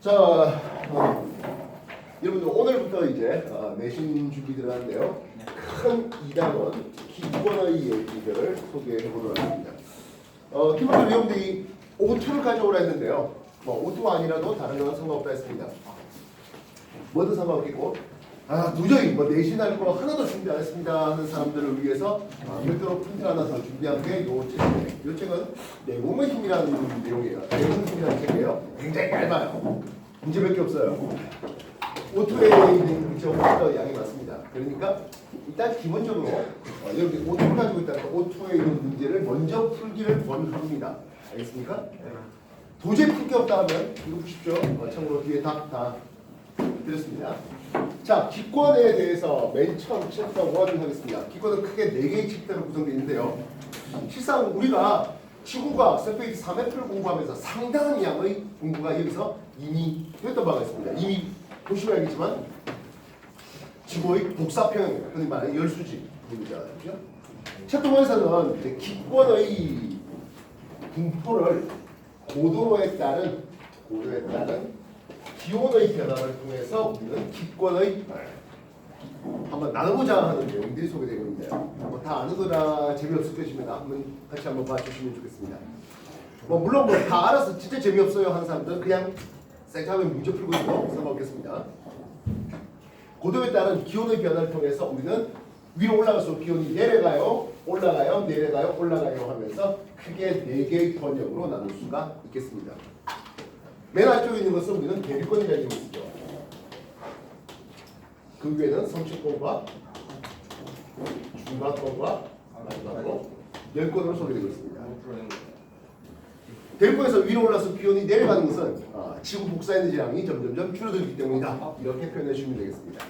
자, 여러분들 오늘부터 이제 내신 준비 들어가는데요. 큰 2단원 기권의 얘기들을 소개해 보도록 하겠습니다. 기본적으로 여러분들이 O2를 가져오라 했는데요. 뭐 O2가 아니라도 다른 건 상관없다 했습니다. 뭐든 상관없겠고, 도저히 뭐 내신할 거 하나도 준비 안 했습니다 하는 사람들을 위해서 별도로 프린트 하나 더 준비한 게 요 책이에요. 요 책은 내공의 힘이라는 내용이에요. 내공의 힘이라는 책이에요. 굉장히 얇아요. 문제 몇 개 없어요. 오토에 있는 문제보다 양이 많습니다. 그러니까 일단 기본적으로 여기 오토를 가지고 있다는 오토에 있는 문제를 먼저 풀기를 권합니다. 알겠습니까? 도저히 풀 게 없다 하면 이거 보십시오. 참고로 뒤에 답 다 드렸습니다. 자, 기권에 대해서 맨 처음 챕터 1 하겠습니다. 기권은 크게 4개의 챕터로 구성되어 있는데요. 실상 우리가 지구과학 세페이지 3F를 공부하면서 상당한 양의 공부가 여기서 이미 했던 바가 있습니다. 이미 보시면 알겠지만 지구의 복사평형, 흔히 말하는 열수지 부분이잖아요. 그렇죠? 챕터 1에서는 기권의 분포를 고도에 따른 기온의 변화를 통해서 우리는 기권의 한번 나눠보자 하는 내용들이 소개되고 있는데요. 뭐 다 아는 거라 재미없을 것이면 같이 한번 봐주시면 좋겠습니다. 물론 다 알아서 진짜 재미없어요 하는 사람들은 그냥 생각하면 문제 풀고 있어도 상관없겠습니다. 고도에 따른 기온의 변화를 통해서 우리는 위로 올라갈수록 기온이 내려가요, 올라가요, 내려가요, 올라가요 하면서 크게 4개의 번역으로 나눌 수가 있겠습니다. 맨 아래쪽에 있는 것은 우리는 대륙권이라는 것을 쓰죠. 그 위에는 성층권과 중간권과 마지막으로 열권으로 소개되고 있습니다. 대륙권에서 위로 올라서 기온이 내려가는 것은 지구 복사 에너지량이 점점점 줄어들기 때문이다. 이렇게 표현해 주시면 되겠습니다.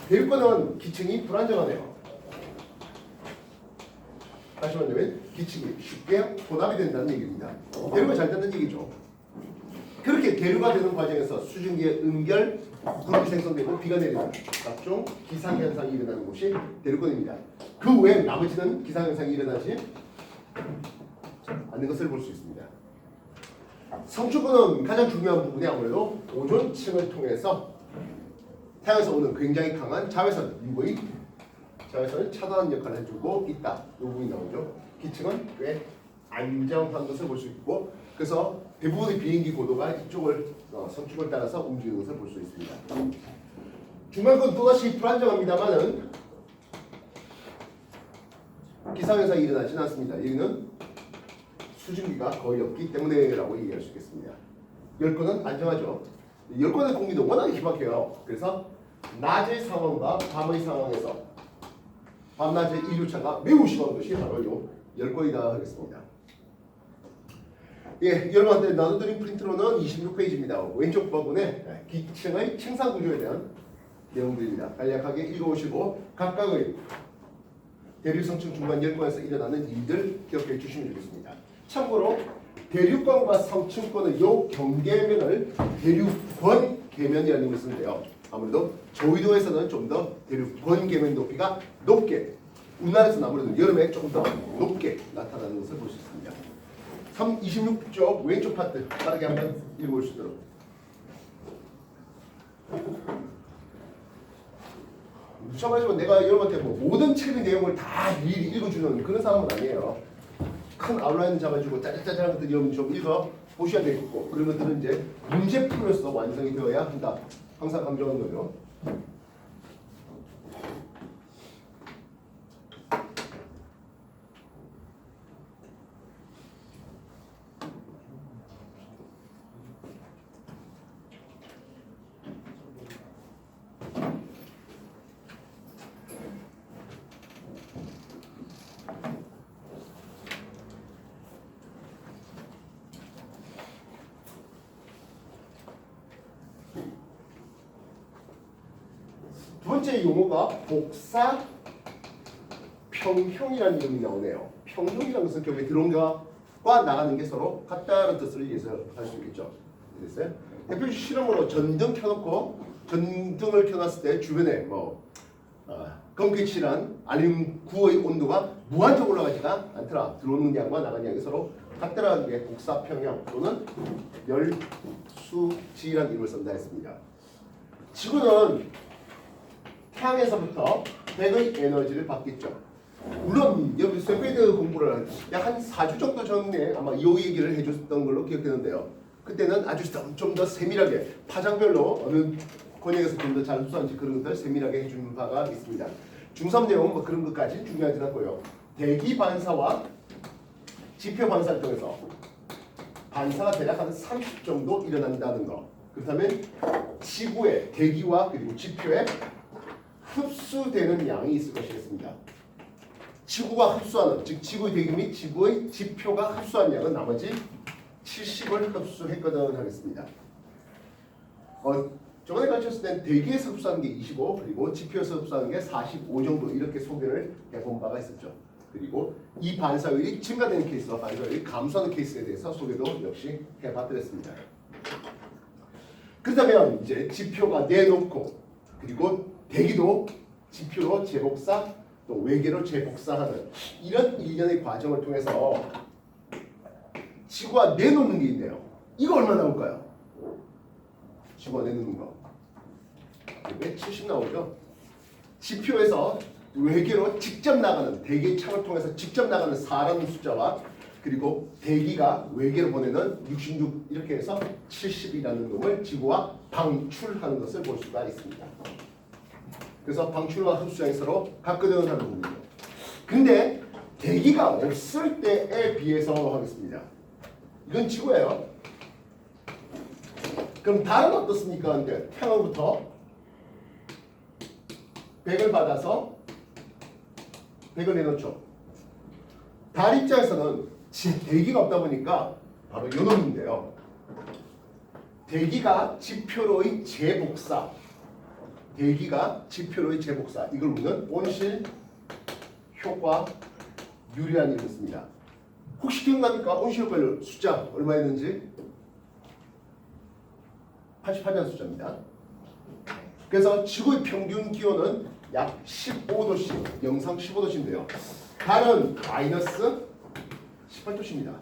대륙권은 기층이 불안정하네요. 다시 말하면 기층이 쉽게 혼합이 된다는 얘기입니다. 대륙이 잘 된다는 얘기죠. 그렇게 대류가 되는 과정에서 수증기의 은결, 구름이 생성되고 비가 내리는 각종 기상현상이 일어나는 곳이 대류권입니다. 그 외에 나머지는 기상현상이 일어나지 않는 것을 볼 수 있습니다. 성층권은 가장 중요한 부분이 아무래도 오존층을 통해서 태양에서 오는 굉장히 강한 자외선, UV 자외선을 차단하는 역할을 해주고 있다. 이 부분이 나오죠. 기층은 꽤 안정한 것을 볼 수 있고, 그래서 대부분의 비행기 고도가 이쪽을 성축을 따라서 움직이는 것을 볼 수 있습니다. 중간권 또다시 불안정합니다만은 기상현상이 일어나지는 않습니다. 여기는 수증기가 거의 없기 때문에라고 얘기할 수 있겠습니다. 열권은 안정하죠. 열권의 공기도 워낙에 희박해요. 그래서 낮의 상황과 밤의 상황에서 밤낮의 이류차가 매우 심한 것이 바로 이 열권이다 하겠습니다. 예, 여러분한테 나눠드린 프린트로는 26페이지입니다. 왼쪽 부분에 기층의 층상 구조에 대한 내용들입니다. 간략하게 읽어오시고 각각의 대륙성층 중간 열권에서 일어나는 일들 기억해 주시면 좋겠습니다. 참고로 대륙권과 성층권의 요 경계면을 대륙권 계면이라는 것을 쓰는데요. 아무래도 저위도에서는 좀 더 대륙권 계면 높이가 높게, 우리나라에서는 아무래도 여름에 조금 더 높게 나타나는 것을 볼 수 있습니다. 26쪽 왼쪽 파트 빠르게 한번 읽어볼 수 있도록. 무참하지만 내가 여러분한테 모든 책의 내용을 다 일일이 읽어주는 그런 사람은 아니에요. 큰 아웃라인 잡아주고 짜잘짜잘한 것들 여러분 좀 읽어 보셔야 되겠고, 그런 것들은 이제 문제풀로서 완성이 되어야 한다. 항상 강조하는 거죠. 두 번째 용어가 복사 평형이라는 이름이 나오네요. 평형이라는 것은 결국에 들어온 것과 나가는 게 서로 같다는 뜻을 예상할 수 있겠죠. 됐어요? 대표 실험으로 전등 켜놓고 전등을 켜놨을 때 주변에 검게 칠한 알루미늄 구의 온도가 무한적으로 올라가지가 않더라. 들어오는 양과 나가는 양이 서로 같더라는 게 복사 평형 또는 열 수지라는 이름을 쓴다 했습니다. 지구는 태양에서부터 핵의 에너지를 받겠죠. 물론 여기 세페이드 공부를 약 한 4주 정도 전에 아마 이 얘기를 해줬던 걸로 기억되는데요. 그때는 아주 좀 더 세밀하게 파장별로 어느 권역에서 좀 더 잘 흡수하는지 그런 것들 세밀하게 해준 바가 있습니다. 중3 내용 뭐 그런 것까지 중요하지 않고요. 대기 반사와 지표 반사를 통해서 반사가 대략 한 30 정도 일어난다는 거. 그렇다면 지구의 대기와 그리고 지표에 흡수되는 양이 있을 것이겠습니다. 지구가 흡수하는, 즉 지구의 대기 및 지구의 지표가 흡수한 양은 나머지 70을 흡수했거든 하겠습니다. 저번에 가르쳤을 땐 대기에서 흡수하는 게 25, 그리고 지표에서 흡수하는 게 45 정도 이렇게 소개를 해본 바가 있었죠. 그리고 이 반사율이 증가되는 케이스와 반사율이 감소하는 케이스에 대해서 소개도 역시 해봐드렸습니다. 그렇다면 이제 지표가 내놓고 그리고 대기도 지표로 재복사 또 외계로 재복사하는 이런 일련의 과정을 통해서 지구가 내놓는 게 있네요. 이거 얼마 나올까요? 지구가 내놓는 거. 왜 70 나오죠? 지표에서 외계로 직접 나가는 대기의 창을 통해서 직접 나가는 4라는 숫자와 그리고 대기가 외계로 보내는 66 이렇게 해서 70이라는 놈을 지구와 방출하는 것을 볼 수가 있습니다. 그래서 방출과 흡수량이 서로 같거든 하는 부분이죠. 근데 대기가 없을 때에 비해서 하겠습니다. 이건 지구예요. 그럼 달은 어떻습니까? 근데 태양으로부터 100을 받아서 100을 내놓죠. 달 입장에서는 대기가 없다 보니까 바로 이 놈인데요. 대기가 지표로의 재복사, 대기가 지표로의 재복사, 이걸 우리는 온실 효과 율이라는 이름을 씁니다. 혹시 기억납니까? 온실 효과율 숫자 얼마였는지? 88이라는 숫자입니다. 그래서 지구의 평균 기온은 약 15도씨, 영상 15도씨인데요. 달은 마이너스 18도씨입니다.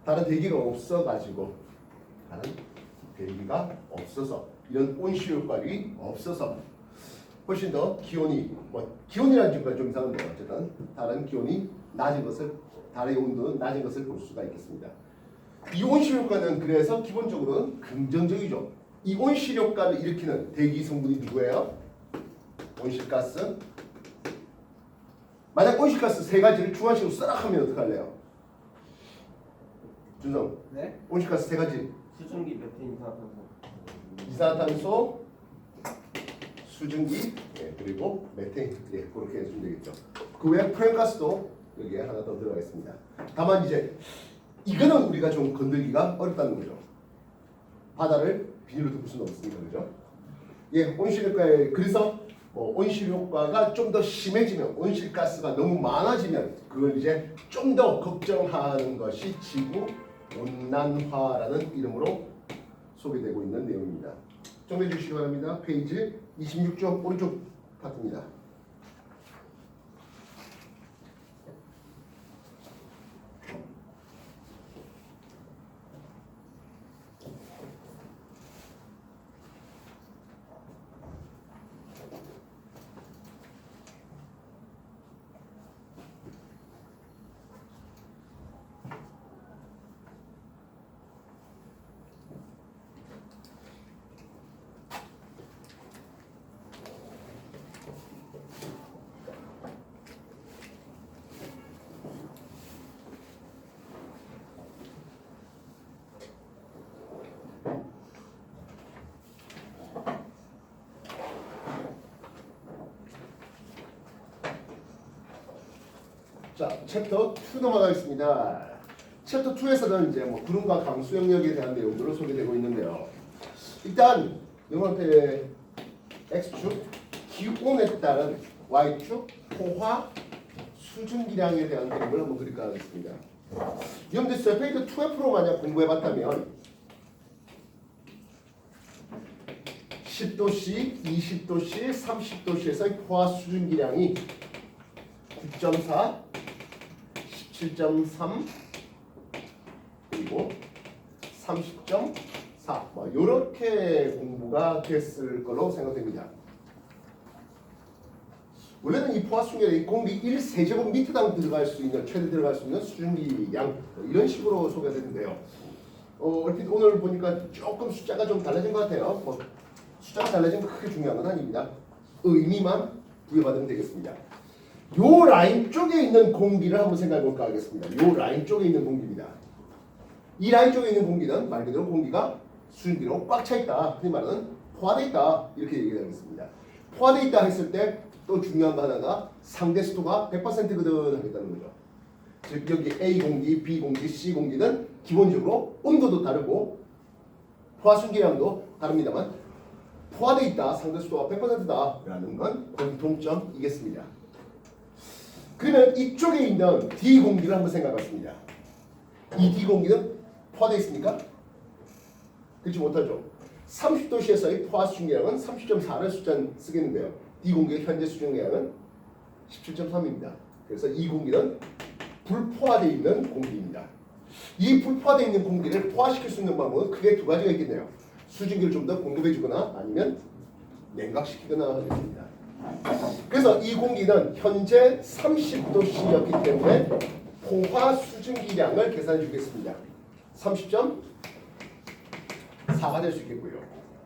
다른 대기가 없어가지고, 다른 대기가 없어서, 이런 온실 효과율이 없어서 훨씬 더 기온이, 기온이라는 지표가 좀 이상한데요. 어쨌든 다른 기온이 낮은 것을, 달의 온도는 낮은 것을 볼 수가 있겠습니다. 이 온실 효과는 그래서 기본적으로 긍정적이죠. 이 온실 효과를 일으키는 대기 성분이 누구예요? 온실가스. 만약 온실가스 세 가지를 주관식으로 싹 하면 어떡할래요? 준성. 네? 온실가스 세 가지. 수증기, 메테인, 이산화탄소. 이산화탄소, 수증기, 그리고 메테인. 그렇게 해주면 되겠죠. 그 외에 프렌가스도 여기에 하나 더 들어가 있습니다. 다만 이제 이거는 우리가 좀 건들기가 어렵다는 거죠. 바다를 비닐로 덮을 수는 없으니까, 그죠? 온실 효과에 그래서 온실 효과가 좀 더 심해지면, 온실가스가 너무 많아지면 그걸 이제 좀 더 걱정하는 것이 지구 온난화라는 이름으로 소개되고 있는 내용입니다. 정리해 주시기 바랍니다. 페이지 26쪽 오른쪽 파트입니다. 자, 챕터 2 넘어가겠습니다. 챕터 2에서는 이제 구름과 강수 영역에 대한 내용들로 소개되고 있는데요. 일단 영어한테 X축 기온에 따른 Y축 포화 수증기량에 대한 그림을 한번 그릴까 하겠습니다. 여러분들 페이지 2F로 만약 공부해봤다면 10도씨, 20도씨, 30도씨에서의 포화 수증기량이 9.4, 17.3, 그리고 30.4 뭐 이렇게 공부가 됐을 걸로 생각됩니다. 원래는 이 포화순결이 공기 1세제곱미터당 들어갈 수 있는 최대 들어갈 수 있는 수증기량 이런 식으로 소개되는데요. 얼핏 오늘 보니까 조금 숫자가 좀 달라진 것 같아요. 뭐 숫자가 달라진 건 크게 중요한 건 아닙니다. 의미만 부여받으면 되겠습니다. 요 라인 쪽에 있는 공기를 한번 생각해 볼까 하겠습니다. 요 라인 쪽에 있는 공기입니다. 이 라인 쪽에 있는 공기는 말 그대로 공기가 수증기로 꽉 차 있다. 흔히 말하는 포화되어 있다. 이렇게 얘기하겠습니다. 포화되어 있다 했을 때 또 중요한 거 하나가 상대 수도가 100%거든 하겠다는 거죠. 즉 여기 A 공기, B 공기, C 공기는 기본적으로 온도도 다르고 포화 순기량도 다릅니다만 포화되어 있다, 상대 수도가 100%다라는 건 공통점이겠습니다. 그러면 이쪽에 있는 D 공기를 한번 생각해봤습니다. 이 D 공기는 포화되어 있습니까? 그렇지 못하죠. 30도씨에서의 포화 수증기량은 30.4를 숫자 쓰겠는데요. D 공기의 현재 수증기량은 17.3입니다. 그래서 이 공기는 불포화되어 있는 공기입니다. 이 불포화되어 있는 공기를 포화시킬 수 있는 방법은 크게 두 가지가 있겠네요. 수증기를 좀 더 공급해주거나 아니면 냉각시키거나 하겠습니다. 그래서 이 공기는 현재 30도씨였기 때문에 포화 수증기량을 계산해 주겠습니다. 30.4가 될 수 있겠고요.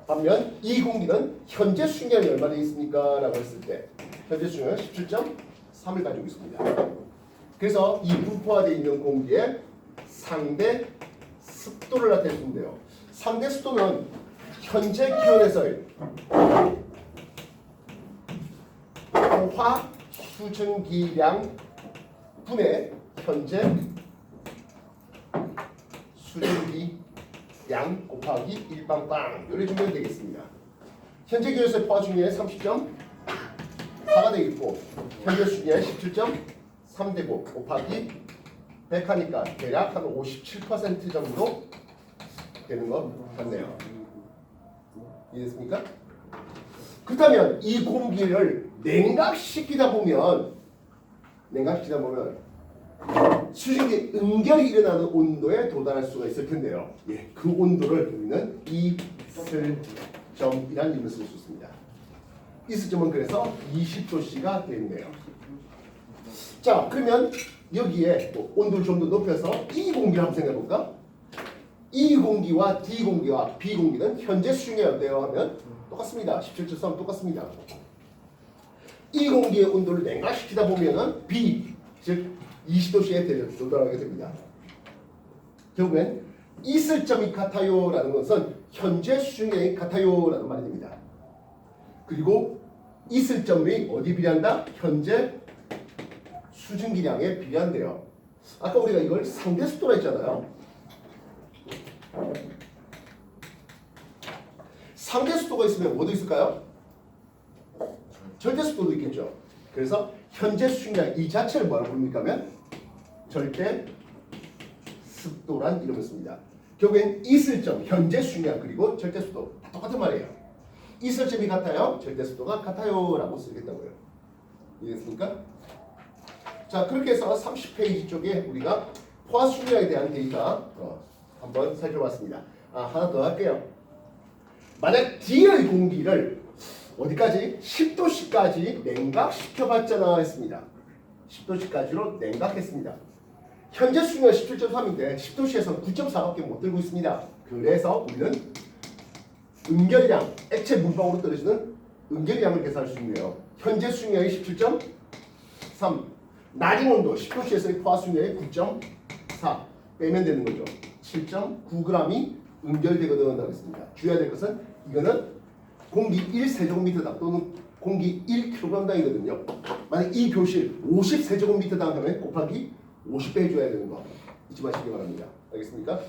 반면 이 공기는 현재 수증기량이 얼마 되어 있습니까? 라고 했을 때 현재 수증기량은 17.3을 가지고 있습니다. 그래서 이 불포화되어 있는 공기의 상대 습도를 나타내주면 돼요. 상대 습도는 현재 기온에서의 포화 수증기량 분의 현재 수증기량 곱하기 1빵빵 이렇게 주면 되겠습니다. 현재 기온에서의 포화 수증기량이 30.4가 되겠고 현재 수증기량이 17.3 되고 곱하기 100 하니까 대략 한 57% 정도 되는 것 같네요. 이해됐습니까? 그렇다면 이 공기를 냉각시키다 보면 수증기 응결이 일어나는 온도에 도달할 수가 있을 텐데요. 예, 그 온도를 우리는 이슬점이라는 이름을 쓸 수 있습니다. 이슬점은 그래서 20도씨가 되네요. 자, 그러면 여기에 또 온도를 좀 더 높여서 이 공기를 한번 생각해 볼까? 이 공기와 D 공기와 B 공기는 현재 수증기가 어때요? 하면 똑같습니다. 17.3 똑같습니다. 이 공기의 온도를 냉각시키다 보면은 B, 즉 20도씨에 도달하게 됩니다. 결국엔 이슬점이 같아요라는 것은 현재 수증기량이 같아요라는 말이 됩니다. 그리고 이슬점이 어디 비례한다? 현재 수증기량에 비례한대요. 아까 우리가 이걸 상대 습도라 했잖아요. 상대 습도가 있으면 뭐도 있을까요? 절대 습도도 있겠죠. 그래서 현재 수증기량 이 자체를 뭐라고 부릅니까 하면 절대 습도란 이름을 씁니다. 결국엔 이슬점, 현재 수증기량 그리고 절대 습도 다 똑같은 말이에요. 이슬점이 같아요. 절대 습도가 같아요 라고 쓰겠다고요. 이해됐습니까? 자, 그렇게 해서 30페이지 쪽에 우리가 포화 수증기량에 대한 데이터 한번 살펴봤습니다. 하나 더 할게요. 만약 D의 공기를 어디까지? 10도씨까지 냉각시켜봤잖아 했습니다. 10도씨까지로 냉각했습니다. 현재 수증기가 17.3인데 10도씨에서 9.4밖에 못 들고 있습니다. 그래서 우리는 응결량, 액체 물방울로 떨어지는 응결량을 계산할 수 있네요. 현재 수증기량이 17.3, 낮은 온도 10도씨에서의 포화 수증기량이 9.4 빼면 되는 거죠. 7.9g이 응결되거든 하겠습니다. 주의해야 될 것은 이거는 공기 1세제곱미터당 또는 공기 1kg당이거든요. 만약 이 교실 50세제곱미터당 하면 곱하기 50배 해줘야 되는 거 잊지 마시기 바랍니다. 알겠습니까?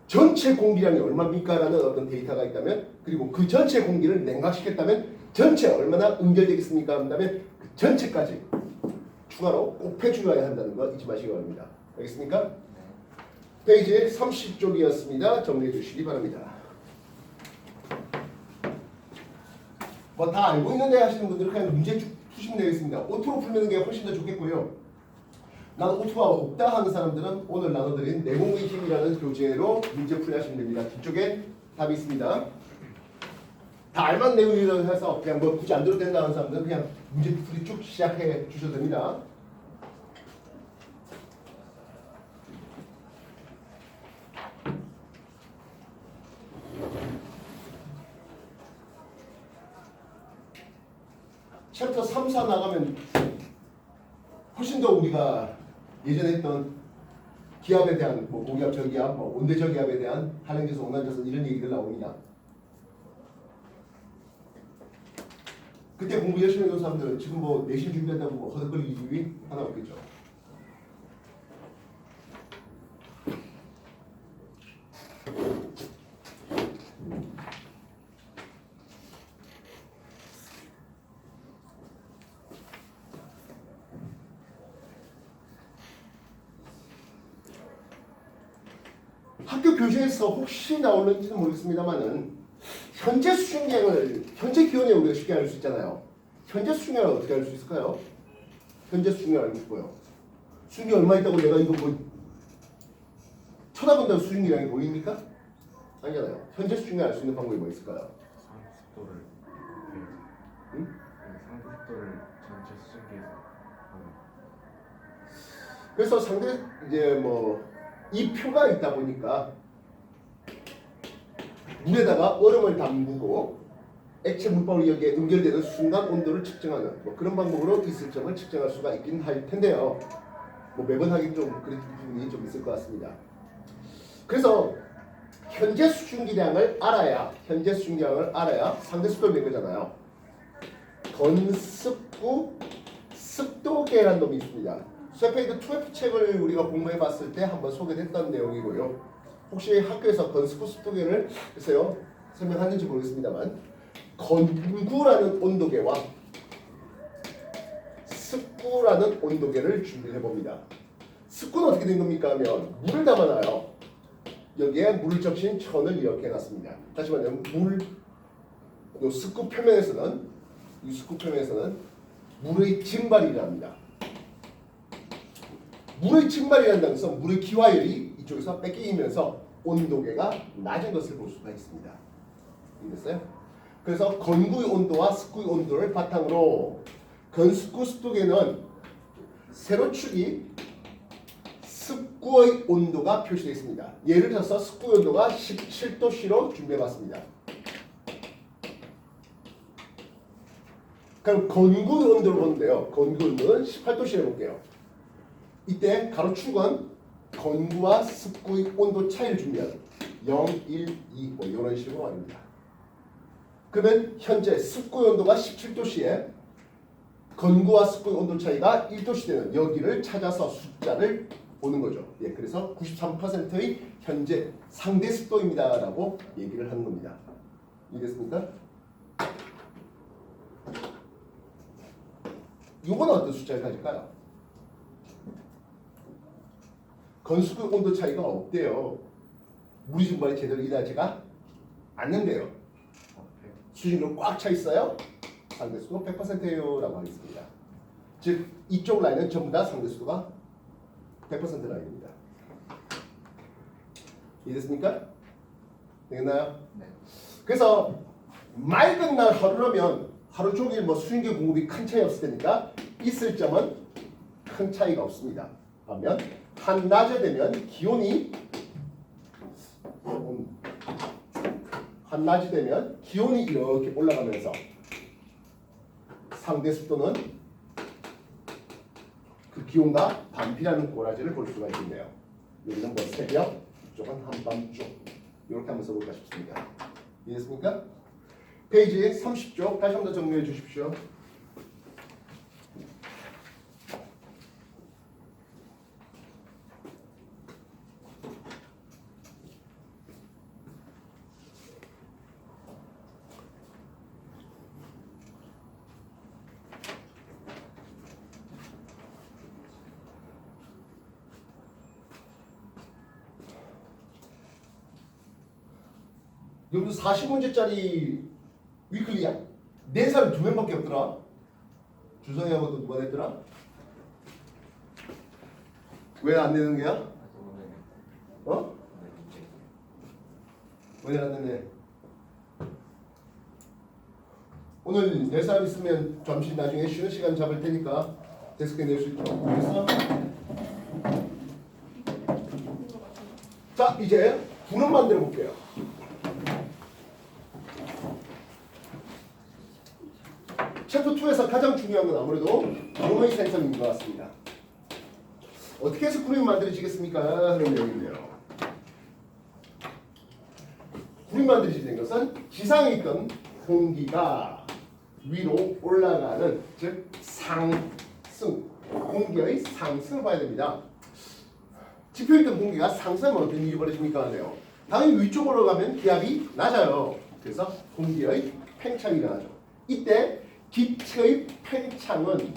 전체 공기량이 얼마입니까? 라는 어떤 데이터가 있다면 그리고 그 전체 공기를 냉각시켰다면 전체 얼마나 응결되겠습니까? 한다면 그 전체까지 추가로 곱해주어야 한다는 거 잊지 마시기 바랍니다. 알겠습니까? 페이지 30쪽이었습니다. 정리해 주시기 바랍니다. 뭐 다 알고 있는데 하시는 분들은 그냥 문제 쭉 푸시면 되겠습니다. 오토로 풀는 게 훨씬 더 좋겠고요. 나는 오토바이가 없다 하는 사람들은 오늘 나눠드린 내공의 힘이라는 교재로 문제 풀이하시면 됩니다. 뒤쪽에 답이 있습니다. 다 알만 내용이라고 해서 그냥 뭐 굳이 안 들어도 된다 하는 사람들은 그냥 문제 풀이 쭉 시작해 주셔도 됩니다. 챕터 3, 4 나가면 훨씬 더 우리가 예전에 했던 기압에 대한 뭐 고기압, 저기압, 뭐 온대 저기압에 대한 한행지수, 온난지수 이런 얘기들 나옵니다. 그때 공부 열심히 했던 사람들은 지금 뭐 내신 준비한다고 뭐 허덕거릴 이유가 하나 없겠죠. 학교 교재에서 혹시 나올는지는 모르겠습니다만은 현재 수준량을 현재 기온에 우리가 쉽게 알 수 있잖아요. 현재 수준량을 어떻게 알 수 있을까요? 현재 수준량을 알고 싶어요. 수준이 얼마 있다고 내가 이거 뭐 쳐다본다고 수준량이 보입니까? 아니잖아요. 현재 수준량을 알 수 있는 방법이 뭐 있을까요? 상대 속도를 응? 상대 속도를 전체 수증기에서 그래서 상대 이제 뭐 이 표가 있다 보니까 물에다가 얼음을 담그고 액체 물방울이 여기에 연결되는 순간 온도를 측정하는 뭐 그런 방법으로 있을 점을 측정할 수가 있긴 할 텐데요. 뭐 매번 하긴 좀 그런 부분이 좀 있을 것 같습니다. 그래서 현재 수증기량을 알아야 상대 습도를 낸 거잖아요. 건습구 습도계라는 놈이 있습니다. 수페이드 2F 책을 우리가 공부해 봤을 때 한번 소개됐던 내용이고요. 혹시 학교에서 건습구 습도계를 글쎄요 설명하는지 모르겠습니다만 건구라는 온도계와 습구라는 온도계를 준비해 봅니다. 습구는 어떻게 된 겁니까 하면 물을 담아놔요. 여기에 물을 적신 천을 이렇게 해놨습니다. 다시 말하면 요 습구 표면에서는 물의 증발이 일어납니다. 물의 증발이라는 것은 물의 기화열이 이쪽에서 뺏기면서 온도계가 낮은 것을 볼 수가 있습니다. 이해됐어요? 그래서 건구의 온도와 습구의 온도를 바탕으로 건습구 습도계는 세로축이 습구의 온도가 표시되어 있습니다. 예를 들어서 습구의 온도가 17도씨로 준비해봤습니다. 그럼 건구의 온도를 보는데요. 건구의 온도는 18도씨 해볼게요. 이때 가로축은 건구와 습구의 온도 차이를 준비하는 0, 1, 2 뭐 이런 식으로 말입니다. 그러면 현재 습구의 온도가 17도씨에 건구와 습구의 온도 차이가 1도씨 되는 여기를 찾아서 숫자를 보는 거죠. 예, 그래서 93%의 현재 상대 습도입니다라고 얘기를 하는 겁니다. 이해됐습니까? 이건 어떤 숫자를 가질까요? 건습구 온도 차이가 없대요. 물이 증발이 제대로 일어나지가 않는데요. 수증기로 꽉 차 있어요. 상대수도 100%예요 라고 하겠습니다. 즉 이쪽 라인은 전부 다 상대수도가 100% 라인입니다. 이해됐습니까? 되겠나요? 네. 그래서 맑은 날 하루라면 하루 종일 뭐 수증기 공급이 큰 차이 없을 테니까 있을 점은 큰 차이가 없습니다. 반면 한낮에 되면 기온이 이렇게 올라가면서 상대 습도는 그 기온과 반비라는 꼬라지를 볼 수가 있겠네요. 여기는 뭐 새벽, 이쪽은 한밤중 이렇게 한번 써볼까 싶습니다. 이해됐습니까? 페이지 30쪽 다시 한번 더 정리해 주십시오. 여기서 40문제짜리 위클리야. 낸 사람 2명밖에 없더라. 주성이하고 또 누가 냈더라? 왜 안 되는 거야? 아직 오늘 어? 왜 안 되네? 오늘 낼 사람 있으면 잠시 나중에 쉬는 시간 잡을 테니까 데스크에 낼 수 있도록. 알겠어? 자, 이제 구름 만들어 볼게요. 챕터 2에서 가장 중요한 건 아무래도 구름의 생성인 것 같습니다. 어떻게 해서 구름이 만들어지겠습니까? 하는 내용인데요. 구름이 만들어지는 것은 지상에 있던 공기가 위로 올라가는, 즉 상승, 공기의 상승을 봐야 됩니다. 지표에 있던 공기가 상승하면 어떤 일이 벌어집니까? 하네요. 당연히 위쪽으로 가면 기압이 낮아요. 그래서 공기의 팽창이 일어나죠. 이때 기체의 팽창은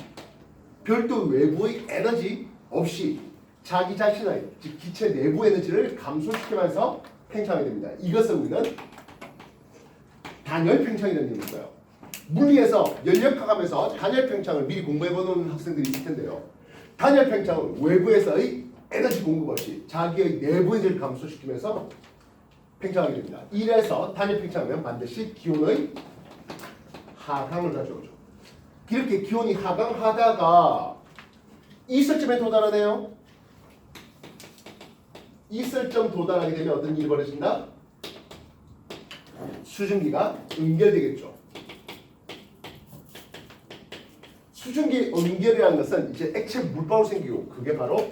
별도 외부의 에너지 없이 자기 자신의, 즉 기체 내부 에너지를 감소시키면서 팽창이 됩니다. 이것을 우리는 단열 팽창이라는 이름을 써요. 물리에서 연력화하면서 단열 팽창을 미리 공부해보는 학생들이 있을 텐데요. 단열 팽창은 외부에서의 에너지 공급 없이 자기의 내부 에너지를 감소시키면서 팽창하게 됩니다. 이래서 단열 팽창하면 반드시 기온의 하강을 가져오죠. 이렇게 기온이 하강하다가 이슬점에 도달하네요. 이슬점 도달하게 되면 어떤 일이 벌어진다? 수증기가 응결되겠죠. 수증기 응결이라는 것은 이제 액체 물방울 생기고 그게 바로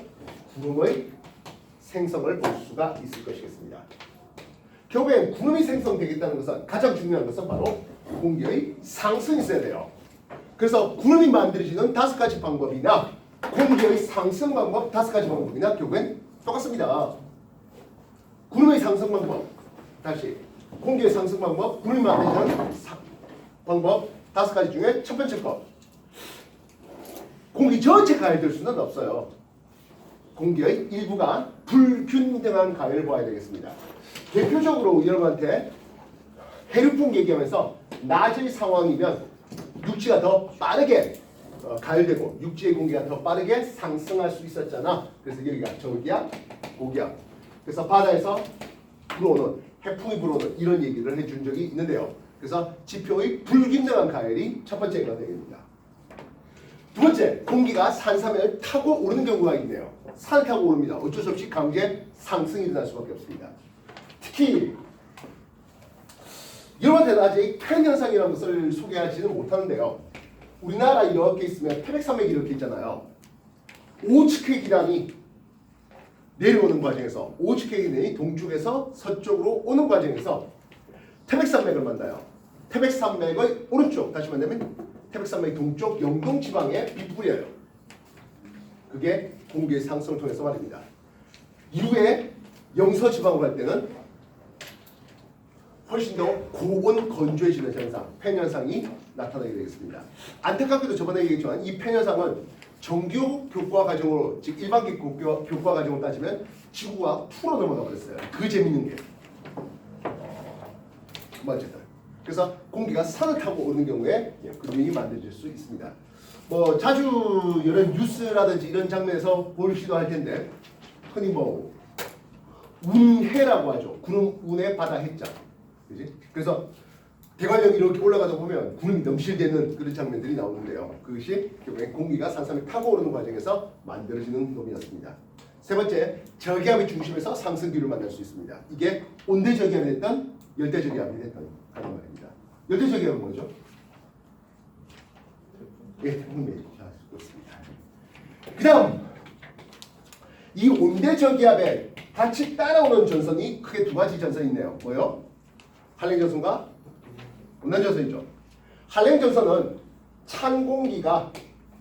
구름의 생성을 볼 수가 있을 것이겠습니다. 결국엔 구름이 생성되겠다는 것은 가장 중요한 것은 바로 공기의 상승이 있어야 돼요. 그래서 구름이 만들어지는 5가지 방법이나 공기의 상승 방법 5가지 방법이나 결국엔 똑같습니다. 구름의 상승 방법, 다시 공기의 상승 방법, 구름이 만들어지는 방법 5가지 중에 첫 번째 것, 공기 전체 가열될 수는 없어요. 공기의 일부가 불균등한 가열을 보아야 되겠습니다. 대표적으로 여러분한테 해류풍 얘기하면서 낮의 상황이면 육지가 더 빠르게 가열되고 육지의 공기가 더 빠르게 상승할 수 있었잖아. 그래서 여기가 저기야 고기야. 그래서 바다에서 불어오는 해풍이 불어오는 이런 얘기를 해준 적이 있는데요. 그래서 지표의 불균등한 가열이 첫 번째가 되겠습니다. 두 번째, 공기가 산사면을 타고 오르는 경우가 있네요. 산을 타고 오릅니다. 어쩔 수 없이 강제 상승이 일어날 수밖에 없습니다. 특히 여러분한테는 아직 팬현상이라는 것을 소개하지는 못하는데요. 우리나라 이렇게 있으면 태백산맥이 이렇게 있잖아요. 오츠케 기단이 내려오는 과정에서 오츠케 기단이 동쪽에서 서쪽으로 오는 과정에서 태백산맥을 만나요. 태백산맥의 오른쪽, 다시 말하면 태백산맥 동쪽 영동 지방에 빛이 뿌려요. 그게 공기의 상승을 통해서 말입니다. 이후에 영서 지방으로 갈 때는 훨씬 더 고온 건조해지는 현상, 팬 현상이 나타나게 되겠습니다. 안타깝게도 저번에 얘기했지만 이 팬 현상은 정규 교과 과정으로, 즉 일반기 교과 과정으로 따지면 지구가 2로 넘어가 버렸어요. 그 재밌는 게. 어쨌든 그래서 공기가 산을 타고 오는 경우에 그림이 만들어질 수 있습니다. 뭐 자주 이런 뉴스라든지 이런 장면에서 보시도 할 텐데 흔히 뭐 운해라고 하죠. 구름 운해 바다 해자. 그지? 그래서 대관령 이렇게 올라가다 보면 구름이 넘실대는 그런 장면들이 나오는데요. 그것이 결국엔 공기가 산삼을 타고 오르는 과정에서 만들어지는 놈이었습니다. 세 번째, 저기압의 중심에서 상승기를 만날 수 있습니다. 이게 온대 저기압이 됐던 열대 저기압이 됐던 하는 말입니다. 열대 저기압은 뭐죠? 예, 태풍매일. 자, 그렇습니다. 그다음 이 온대 저기압에 같이 따라오는 전선이 크게 두 가지 전선이 있네요. 뭐요? 한랭전선과 온난전선이죠. 한랭전선은 찬 공기가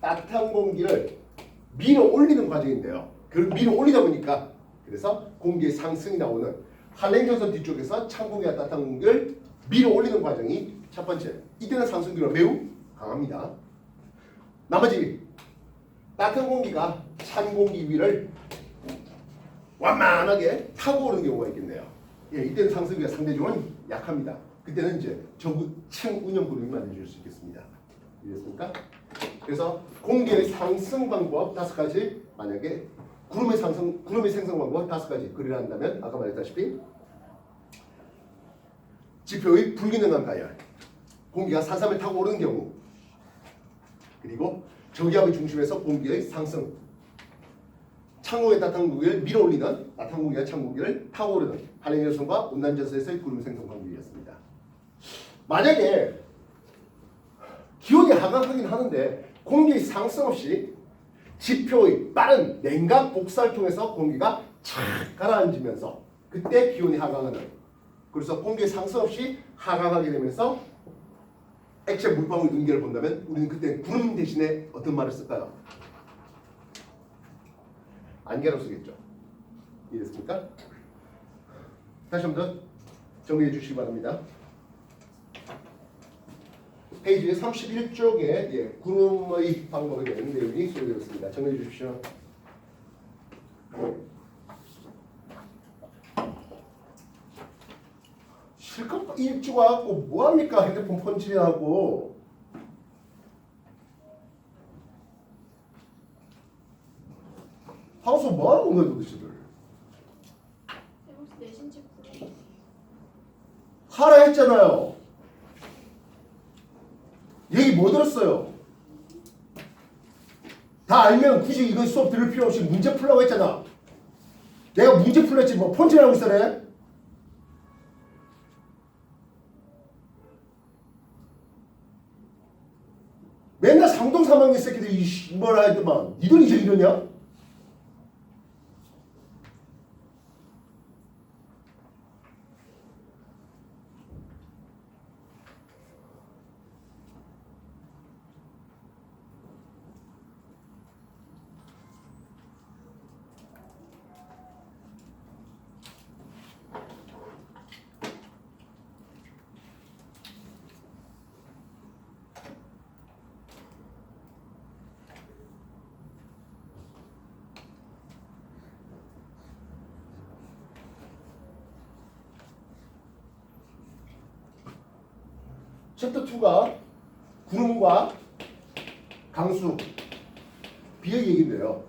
따뜻한 공기를 밀어 올리는 과정인데요. 그걸 밀어 올리다 보니까 그래서 공기의 상승이 나오는 한랭전선 뒤쪽에서 찬 공기가 따뜻한 공기를 밀어 올리는 과정이 첫 번째. 이때는 상승기가 매우 강합니다. 나머지 따뜻한 공기가 찬 공기 위를 완만하게 타고 오는 경우가 있겠네요. 예, 이때는 상승기가 상대적으로 약합니다. 그때는 이제 저층 운영 구름이 만들어질 수 있겠습니다. 이해됐습니까? 그래서 공기의 상승 방법 5가지 만약에 구름의 생성 방법 5가지 그리려 한다면 아까 말했다시피 지표의 불균형한 가열, 공기가 산삼을 타고 오르는 경우, 그리고 저기압의 중심에서 공기의 상승, 창고에 따뜻한 공기를 밀어올리는 따뜻한 공기가 찬 공기를 타고 오르는 한랭연선과 온난전선에서의 구름 생성 방법이었습니다. 만약에 기온이 하강하긴 하는데 공기의 상승 없이 지표의 빠른 냉각 복사를 통해서 공기가 착 가라앉으면서 그때 기온이 하강하는, 그래서 공기의 상승 없이 하강하게 되면서 액체 물방울 눈계를 본다면 우리는 그때 구름 대신에 어떤 말을 쓸까요? 안개로 쓰겠죠. 이해됐습니까? 다시 한 번 더 정리해 주시기 바랍니다. 페이지 31쪽에 구름의 방법에 대한 내용이 소개되어 있습니다. 정리해 주십시오. 실컷 일찍 와갖고 뭐합니까? 핸드폰 펀치하고. 하우스 뭐하는 거야 도대체들? 혹시 내신 책 구해? 하라 했잖아요. 얘기 뭐 들었어요? 다 알면 굳이 이거 수업 들을 필요 없이 문제 풀라고 했잖아. 내가 문제 풀렸지 뭐 펀치를 하고 있어래? 맨날 상동 3학년 새끼들이 뭐라 했더만 니들 이제 이러냐? 챕터 2가 구름과 강수, 비의 얘기인데요.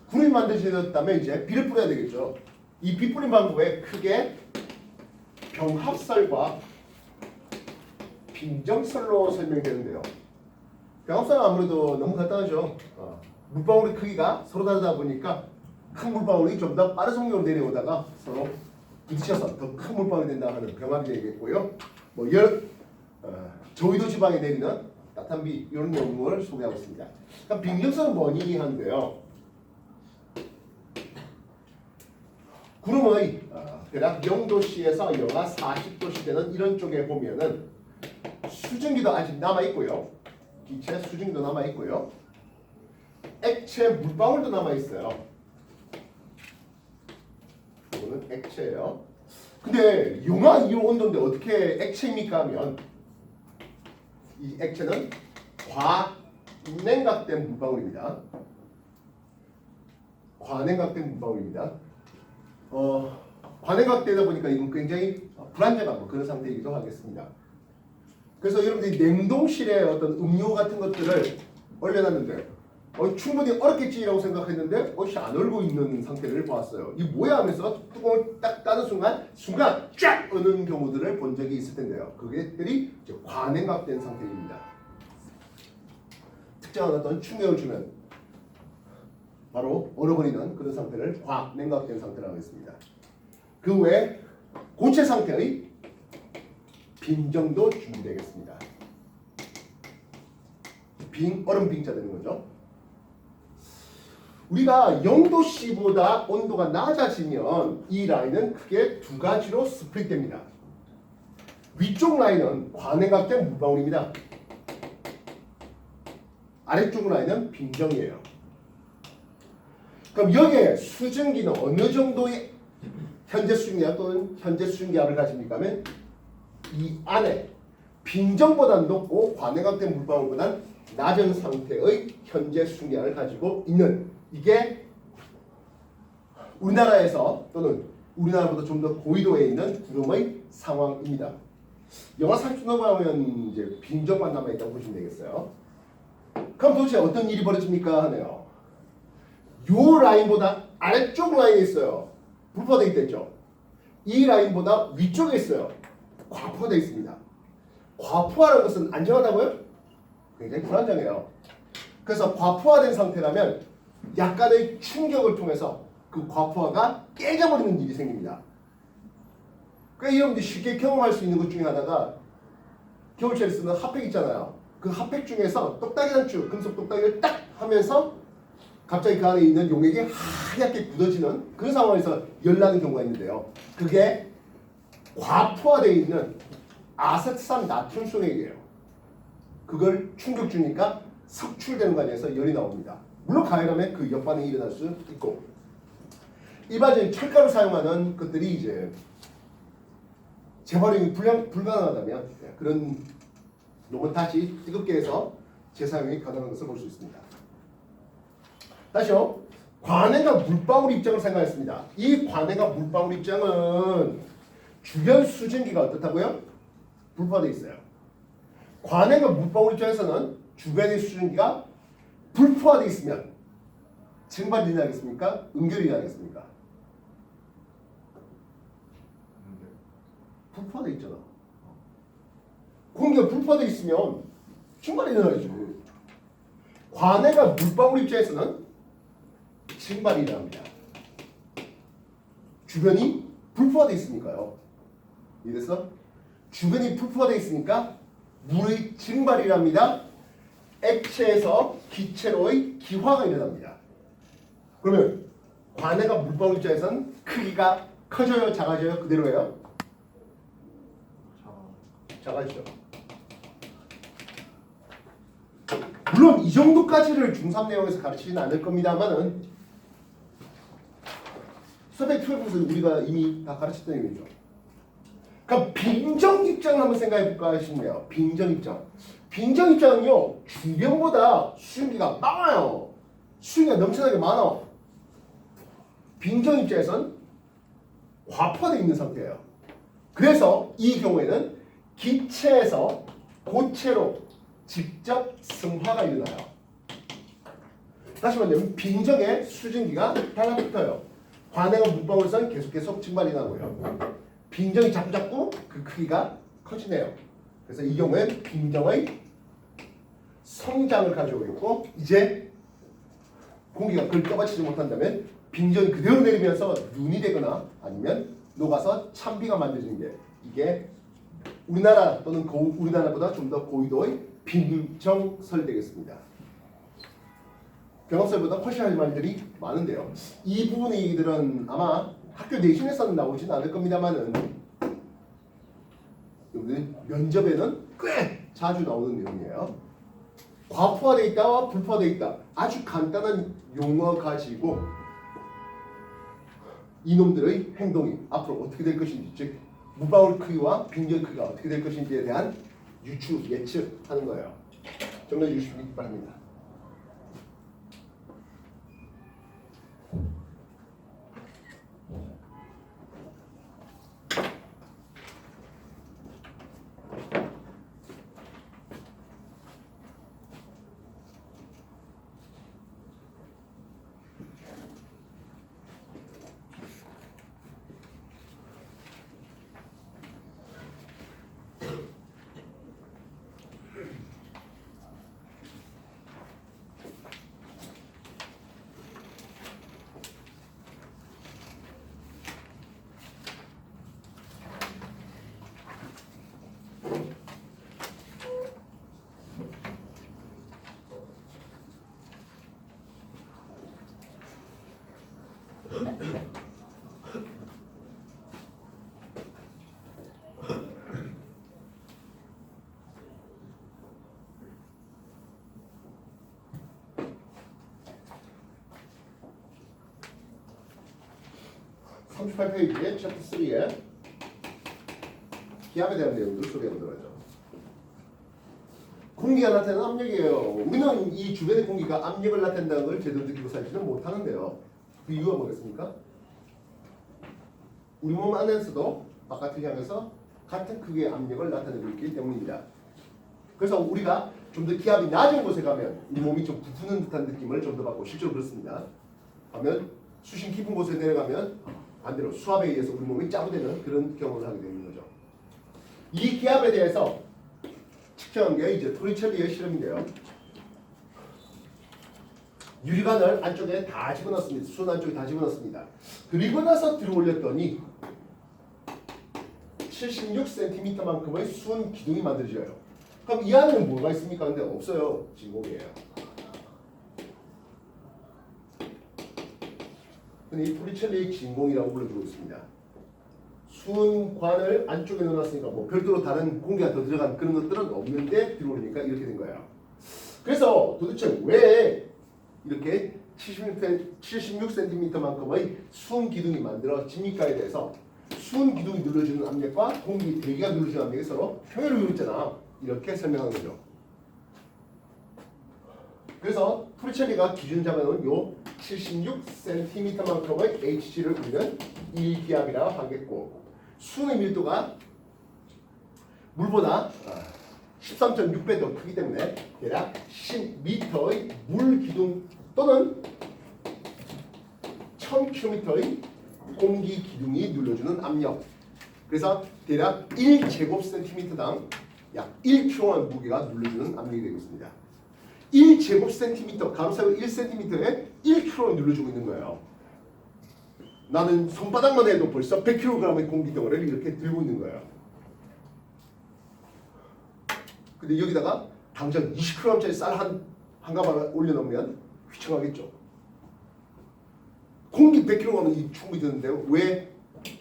구름이 만들어졌다면 이제 비를 뿌려야 되겠죠. 이 비 뿌린 방법에 크게 병합설과 빙정설로 설명되는데요. 병합설은 아무래도 너무 간단하죠. 물방울의 크기가 서로 다르다 보니까 큰 물방울이 좀 더 빠른 속력으로 내려오다가 서로 부딪혀서 더 큰 물방울이 된다 하는 병합이 되겠고요. 뭐 저위도 지방에 내리는 따뜻한 비 이런 내용을 소개하고 있습니다. 그럼 빙정설은 뭐니 하는데요. 구름의 대략 0도씨에서 영하 40도씨 되는 이런 쪽에 보면은 수증기도 아직 남아 있고요. 기체 수증기도 남아 있고요. 액체 물방울도 남아 있어요. 이거는 액체예요. 근데 영하 2호 온도인데 어떻게 액체입니까 하면 이 액체는 과냉각된 물방울입니다. 과냉각된 물방울입니다. 과냉각되다 보니까 이건 굉장히 불안정한 뭐 그런 상태이기도 하겠습니다. 그래서 여러분들이 냉동실에 어떤 음료 같은 것들을 얼려놨는데 충분히 얼었겠지라고 생각했는데 안 얼고 있는 상태를 보았어요. 이 뭐야 하면서 뚜껑을 딱 따는 순간 쫙 어는 경우들을 본 적이 있을 텐데요. 그게들이 과냉각된 상태입니다. 특정한 어떤 충격을 주면 바로 얼어버리는 그런 상태를 과냉각된 상태라고 하겠습니다. 그 외에 고체 상태의 빙정도 준비되겠습니다. 얼음 빙자 되는 거죠. 우리가 0도씨보다 온도가 낮아지면 이 라인은 크게 두 가지로 스플릿됩니다. 위쪽 라인은 과냉각된 물방울입니다. 아래쪽 라인은 빙정이에요. 그럼 여기에 수증기는 어느 정도의 현재 수증기압 또는 현재 수증기압을 가집니까 하면 이 안에 빙정보다는 높고 과냉각된 물방울보다는 낮은 상태의 현재 수증기압을 가지고 있는, 이게 우리나라에서 또는 우리나라보다 좀 더 고위도에 있는 구름의 상황입니다. 영하 40도 넘어가면 이제 빙정만 남아있다고 보시면 되겠어요. 그럼 도대체 어떤 일이 벌어집니까 하네요. 요 라인보다 아래쪽 라인에 있어요. 불포되어 있겠죠. 이 라인보다 위쪽에 있어요. 과포되어 있습니다. 과포화라는 것은 안정하다고요? 굉장히 불안정해요. 그래서 과포화된 상태라면 약간의 충격을 통해서 그 과포화가 깨져버리는 일이 생깁니다. 그러니까 여러분들이 쉽게 경험할 수 있는 것 중에 하나가 겨울철에 쓰는 핫팩 있잖아요. 그 핫팩 중에서 똑딱이 단추, 금속 똑딱이를 딱 하면서 갑자기 그 안에 있는 용액이 하얗게 굳어지는 그런 상황에서 열나는 경우가 있는데요. 그게 과포화되어 있는 아세트산 나트륨 소액이에요. 그걸 충격 주니까 석출되는 과정에서 열이 나옵니다. 물론 가열하면 그 역반응이 일어날 수 있고, 일반적인 철가루 사용하는 것들이 이제 재활용이 불가능하다면 그런 놈은 다시 뜨겁게 해서 재사용이 가능한 것을 볼 수 있습니다. 다시요. 관해가 물방울 입장을 생각했습니다. 이 관해가 물방울 입장은 주변 수증기가 어떻다고요? 불포되어 있어요. 관해가 물방울 입장에서는 주변의 수증기가 불포화되어 있으면 증발이 일어나겠습니까? 응결이 일어나겠습니까? 불포화되어 있잖아. 공기가 불포화되어 있으면 증발이 일어나야지. 관해가 물방울 입장에서는 증발이 일어납니다. 주변이 불포화되어 있으니까요. 이래서 주변이 불포화되어 있으니까 물의 증발이 일어납니다. 액체에서 기체로의 기화가 일어납니다. 그러면 관해가 물방울 입장에서는 크기가 커져요, 작아져요, 그대로예요? 작아지죠. 물론 이 정도까지를 중3 내용에서 가르치지는 않을 겁니다만은 수업의 투입에서 우리가 이미 다 가르쳤던 얘기죠. 그럼 빙정 입장을 한번 생각해 볼까 싶네요. 빙정 입장. 빙정 입장은요, 주변보다 수증기가 많아요. 수증기가 넘쳐나게 많아. 빙정 입장에선 과포되어 있는 상태예요. 그래서 이 경우에는 기체에서 고체로 직접 승화가 일어나요. 다시 말하면 빙정에 수증기가 달라붙어요. 관해가 물방울에서는 계속 증발이 나고요. 빙정이 자꾸 그 크기가 커지네요. 그래서 이 경우엔 빙정의 성장을 가지고 있고, 이제 공기가 그걸 떠받치지 못한다면 빙정이 그대로 내리면서 눈이 되거나 아니면 녹아서 찬비가 만들어지는 게, 이게 우리나라 또는 우리나라보다 좀 더 고위도의 빙정설 되겠습니다. 병합설보다 훨씬 할 말들이 많은데요. 이 부분의 얘기들은 아마 학교 내신에서는 나오진 않을 겁니다만은 면접에는 꽤 자주 나오는 내용이에요. 과포화되어 있다와 불포화되어 있다. 아주 간단한 용어 가지고 이놈들의 행동이 앞으로 어떻게 될 것인지, 즉 물방울 크기와 빙정 크기가 어떻게 될 것인지에 대한 유추, 예측하는 거예요. 정리해 주시기 바랍니다. (38페이지에) 챕터 3에 기압에 대한 내용들 소개해보도록 하죠. 공기가 나타내는 압력이에요. 우리는 이 주변의 공기가 압력을 나타낸다는 걸 제대로 느끼고 살지는 못하는데요. 그 이유가 뭐겠습니까? 우리 몸 안에서도 바깥을 향해서 같은 크기의 압력을 나타내고 있기 때문입니다. 그래서 우리가 좀 더 기압이 낮은 곳에 가면 우리 몸이 좀 부푸는 듯한 느낌을 좀 더 받고, 실제로 그렇습니다. 하면 수심 깊은 곳에 내려가면 반대로 수압에 의해서 우리 몸이 짜부되는 그런 경험을 하게 되는 거죠. 이 기압에 대해서 측정한 게 이제 토리첼리의 실험인데요. 유리관을 안쪽에 다 집어넣습니다. 수은 안쪽에 다 집어넣습니다. 그리고 나서 들어올렸더니 76cm만큼의 수은 기둥이 만들어져요. 그럼 이 안에는 뭐가 있습니까? 근데 없어요. 진공이에요. 근데 이 토리첼리의 진공이라고 불러주고 있습니다. 수은관을 안쪽에 넣어놨으니까 뭐 별도로 다른 공기가 더 들어간 그런 것들은 없는데 들어오니까 이렇게 된 거예요. 그래서 도대체 왜 이렇게 76cm만큼의 수은 기둥이 만들어집니까에 대해서 수은 기둥이 눌러주는 압력과 공기 대기가 눌러주는 압력이 서로 평행을 이루었잖아. 이렇게 설명하는 거죠. 그래서 토리첼리가 기준 잡아놓은 요 76cm만큼의 Hg를 우리는 1기압이라고 하겠고, 수은의 밀도가 물보다 13.6배 더 크기 때문에 대략 10m의 물 기둥 또는 1000km의 공기 기둥이 눌러주는 압력. 그래서 대략 1제곱센티미터당 약 1kg의 무게가 눌러주는 압력이 되고 있습니다. 1제곱센티미터, 가로세로 1cm에 1kg를 눌러주고 있는 거예요. 나는 손바닥만 해도 벌써 100kg의 공기 덩어리를 이렇게 들고 있는 거예요. 근데 여기다가 당장 20kg짜리 쌀 한 가방을 올려놓으면 휘청하겠죠. 공기 100kg는 충분히 드는데 왜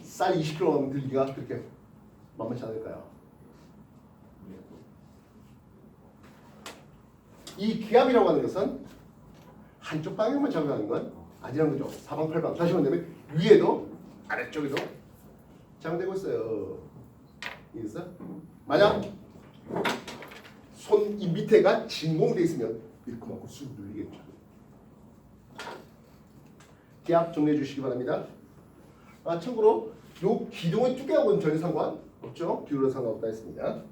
쌀 20kg 들기가 그렇게 만만치 않을까요? 이 기압이라고 하는 것은 한쪽 방향만 작용하는 건 아니라는 거죠. 사방팔방. 다시 말하면 위에도 아래쪽에도 작용되고 있어요. 이해했어? 만약 손 이 밑에가 진공돼 있으면 이렇게 맞고 쑥 눌리겠죠. 기압 정리해 주시기 바랍니다. 참고로 요 기둥의 두께하고는 전혀 상관없죠. 기울어 상관없다 했습니다.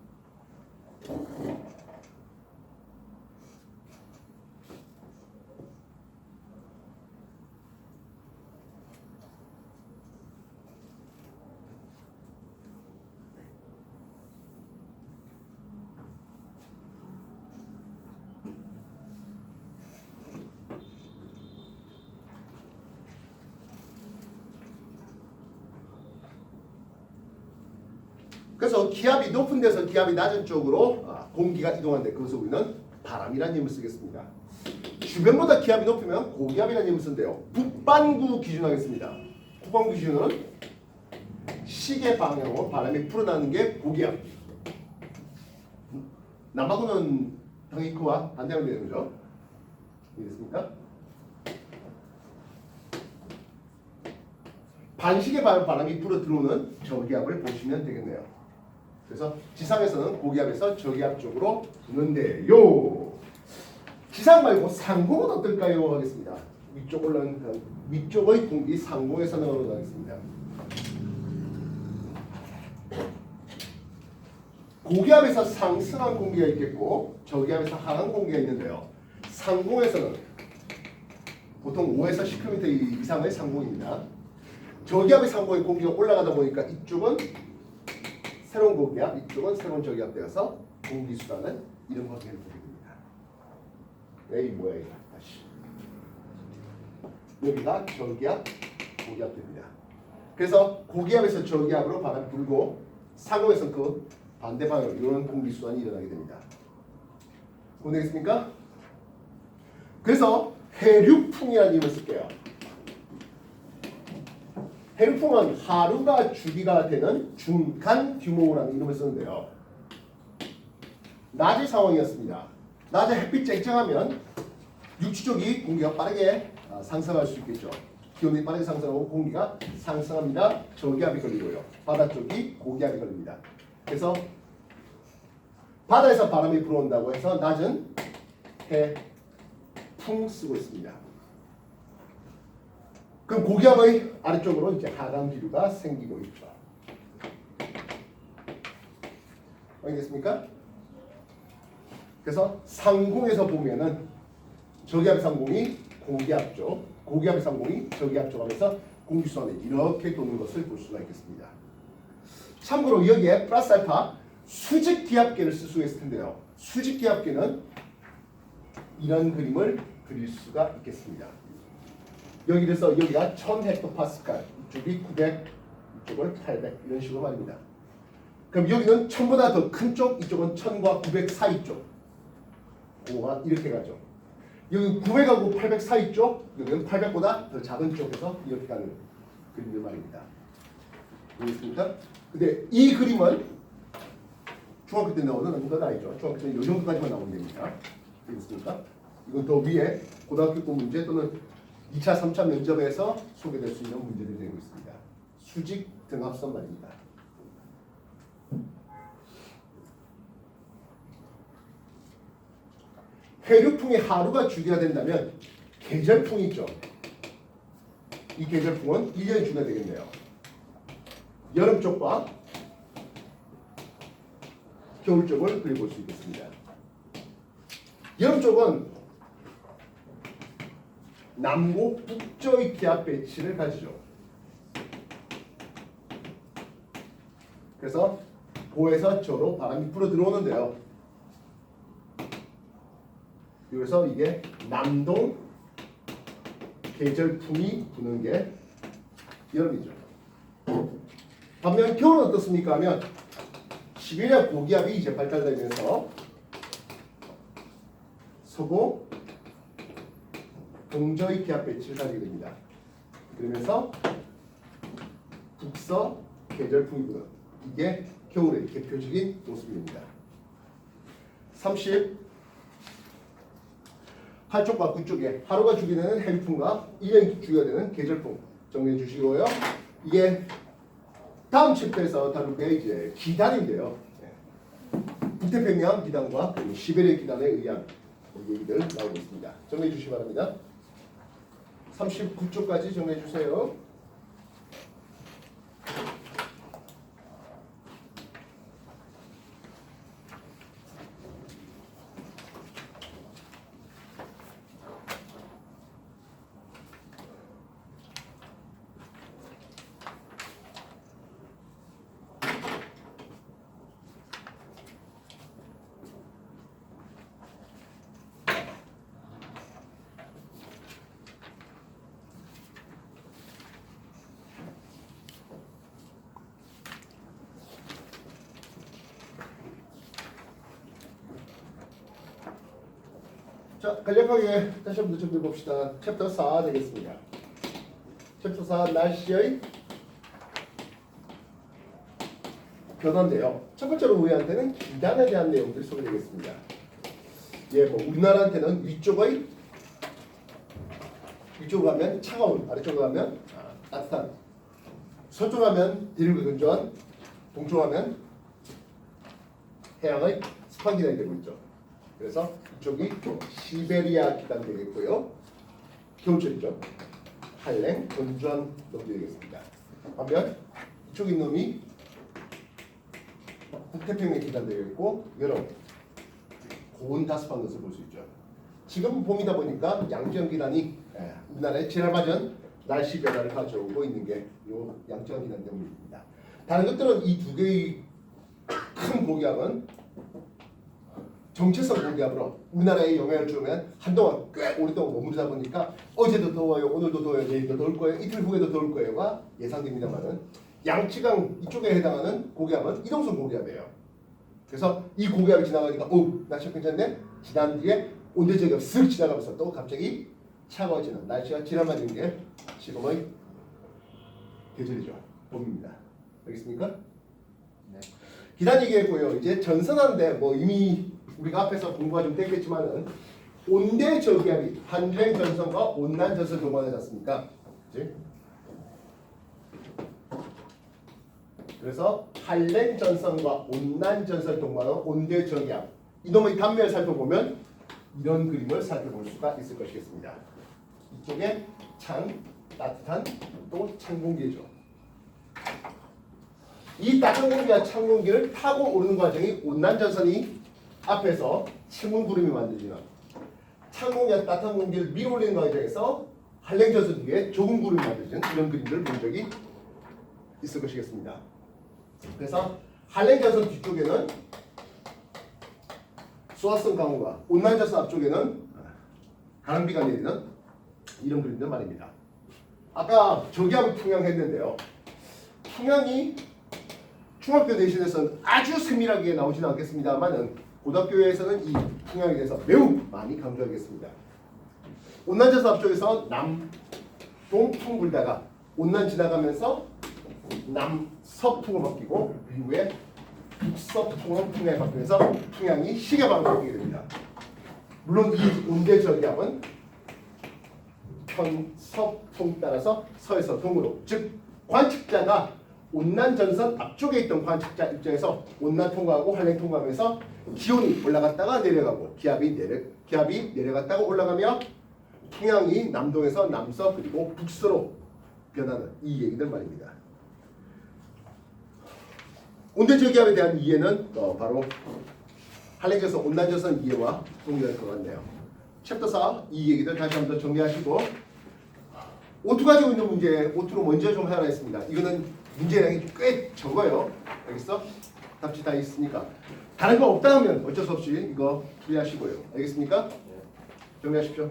그래서 기압이 높은 데서 기압이 낮은 쪽으로 공기가 이동하는데 그것을 우리는 바람이라는 이름을 쓰겠습니다. 주변보다 기압이 높으면 고기압이라는 이름을 쓰는데요. 북반구 기준 하겠습니다. 북반구 기준은 시계 방향으로 바람이 불어나는 게 고기압. 남반구는 당연히 그와 반대하면 되는 거죠. 이해됐습니까? 반시계 바람이 불어 들어오는 저기압을 보시면 되겠네요. 그래서 지상에서는 고기압에서 저기압 쪽으로 부는데요. 지상 말고 상공은 어떨까요? 하겠습니다. 위쪽 올라가는 위쪽의 공기 상공에서 넣어가겠습니다. 고기압에서 상승한 공기가 있겠고 저기압에서 하강 공기가 있는데요. 상공에서는 보통 5에서 10km 이상의 상공입니다. 저기압의 상공에 공기가 올라가다 보니까 이쪽은 새로운 고기압, 이쪽은 새로운 저기압 되어서 공기수단은 이런 관계를 보게 됩니다. 이 모양이다. 다시 여기가 저기압, 고기압 됩니다. 그래서 고기압에서 저기압으로 바람이 불고 상공에서 그 반대 방향으로 이런 공기수단이 일어나게 됩니다. 보내겠습니까? 그래서 해류풍이라는 이름을 쓸게요. 해류풍은 하루가 주기가 되는 중간 규모라는 이름을 쓰는데요. 낮의 상황이었습니다. 낮에 햇빛 쨍쨍하면 육지 쪽이 공기가 빠르게 상승할 수 있겠죠. 기온이 빠르게 상승하고 공기가 상승합니다. 저기압이 걸리고요. 바다 쪽이 고기압이 걸립니다. 그래서 바다에서 바람이 불어온다고 해서 낮은 해풍 쓰고 있습니다. 그럼 고기압의 아래쪽으로 이제 하강 기류가 생기고 있죠. 알겠습니까? 그래서 상공에서 보면은 저기압 상공이 고기압 쪽, 고기압 상공이 저기압 조각에서 공기수 안에 이렇게 도는 것을 볼 수가 있겠습니다. 참고로 여기에 플러스 알파 수직 기압계를 쓸 수가 있을 텐데요. 수직 기압계는 이런 그림을 그릴 수가 있겠습니다. 여기에서 여기가 1000헥토파스칼, 이쪽이 900, 이쪽을 800 이런 식으로 말입니다. 그럼 여기는 1000보다 더 큰 쪽, 이쪽은 1000과 900 사이 쪽. 고가 이렇게 가죠. 여기 900하고 800 사이 쪽, 여기는 800보다 더 작은 쪽에서 이렇게 가는 그림을 말입니다. 보이십니까? 근데 이 그림은 중학교 때 나오는 건 아니죠. 중학교 때는 이 정도까지만 나오면 됩니다. 되겠습니까? 이건 더 위에 고등학교 문제 또는 2차, 3차 면접에서 소개될 수 있는 문제들이 되고 있습니다. 수직 등압선 말입니다. 해류풍이 하루가 주기가 된다면 계절풍이 있죠. 이 계절풍은 1년이 주기가 되겠네요. 여름 쪽과 겨울 쪽을 그려볼 수 있겠습니다. 여름 쪽은 남고 북쪽의 기압 배치를 가지죠. 그래서 고에서 저로 바람이 불어 들어오는데요. 그래서 이게 남동 계절풍이 부는 게 여름이죠. 반면 겨울은 어떻습니까 하면 시베리아 고기압이 이제 발달되면서 서부 동저의 기압 배치를 가지게 됩니다. 그러면서 북서 계절풍이 부는 이게 겨울의 대표적인 모습입니다. 38쪽과 9쪽에 하루가 주게 되는 해류풍과 1년이 주게 되는 계절풍 정리해 주시고요. 이게 다음 챕터에서 다룰 게 이제 기단인데요. 북태평양 기단과 시베리아 기단에 의한 얘기들 나오고 있습니다. 정리해 주시기 바랍니다. 39쪽까지 정리해 주세요. 자, 간략하게 다시 한번 정리해 봅시다. 챕터 4 되겠습니다. 챕터 4 날씨의 변화인데요. 첫 번째로 우리한테는 기단에 대한 내용들이 소개되겠습니다. 예, 뭐 우리나라한테는 위쪽으로 가면 차가운, 아래쪽으로 가면 따뜻한, 서쪽으로 가면 대륙의 근조한, 동쪽으로 가면 해양의 습한 기단이 되고 있죠. 그래서 이쪽이 시베리아 기단 되겠고요. 겨울철이죠. 한랭, 건조한 놈이 되겠습니다. 반면 이쪽 있는 놈이 북태평양 기단 되겠고 여름, 고온 다습한 것을 볼 수 있죠. 지금 봄이다 보니까 양지형 기단이 우리나라에 지나맞은 날씨 변화를 가져오고 있는 게 이 양지형 기단 때문입니다. 다른 것들은 이 두 개의 큰 고기압은 정체성 고기압으로 우리나라에 영향을 주면 한동안 꽤 오랫동안 머무르다 보니까 어제도 더워요, 오늘도 더워요, 내일도 더울 거예요, 이틀 후에도 더울 거예요가 예상됩니다만은 양치강 이쪽에 해당하는 고기압은 이동성 고기압이에요. 그래서 이 고기압이 지나가니까 날씨가 괜찮네? 지난 뒤에 온대저기압 쓱 지나가면서 또 갑자기 차가워지는 날씨가 지나맞은 게 지금의 계절이죠. 봄입니다. 알겠습니까? 네. 기단 얘기했고요. 이제 전선하는데 뭐 이미 우리가 앞에서 공부가 좀 됐겠지만은 온대 저기압이 한랭 전선과 온난 전선 동반하지 않습니까? 그치? 그래서 한랭 전선과 온난 전선 동반한 온대 저기압 이놈의 단면을 살펴보면 이런 그림을 살펴볼 수가 있을 것이겠습니다. 이쪽에 따뜻한 또 찬 공기죠. 이 따뜻한 공기와 찬 공기를 타고 오르는 과정이 온난 전선이 앞에서 침문 구름이 만들어지는 찬 공기와 따뜻한 공기를 밀어올리는 과정에서 한랭전선 뒤에 좁은 구름이 만들어진 이런 그림들을 본 적이 있을 것이겠습니다. 그래서 한랭전선 뒤쪽에는 수화성 강우가, 온난전선 앞쪽에는 가랑비가 내리는 이런 그림들 말입니다. 아까 저기하고 풍향했는데요. 풍향이 중학교 내신에서는 아주 세밀하게 나오지는 않겠습니다만은 고등학교에서는 이 풍향에 대해서 매우 많이 강조하겠습니다. 온난전선 앞쪽에서 남동풍 불다가 온난 지나가면서 남서풍으로 바뀌고 이후에 북서풍으로 풍향이 바뀌면서 풍향이 시계방으로 바뀌게 됩니다. 물론 이 온대저기압은 편서풍 따라서 서에서 동으로, 즉 관측자가 온난전선 앞쪽에 있던 관측자 입장에서 온난 통과하고 한랭 통과하면서 기온이 올라갔다가 내려가고 기압이 내려갔다가 올라가며 풍향이 남동에서 남서 그리고 북서로 변하는 이 얘기들 말입니다. 온대저기압에 대한 이해는 바로 한랭에서 온난전선 이해와 동일할 것 같네요. 챕터 4 이 얘기들 다시 한번 정리하시고 O2 가지고 있는 문제, O2로 먼저 좀 하나 했습니다. 이거는 문제량이 꽤 적어요. 알겠어? 답지 다 있으니까. 다른 거 없다 하면 어쩔 수 없이 이거 풀이하시고요. 알겠습니까? 정리하십시오.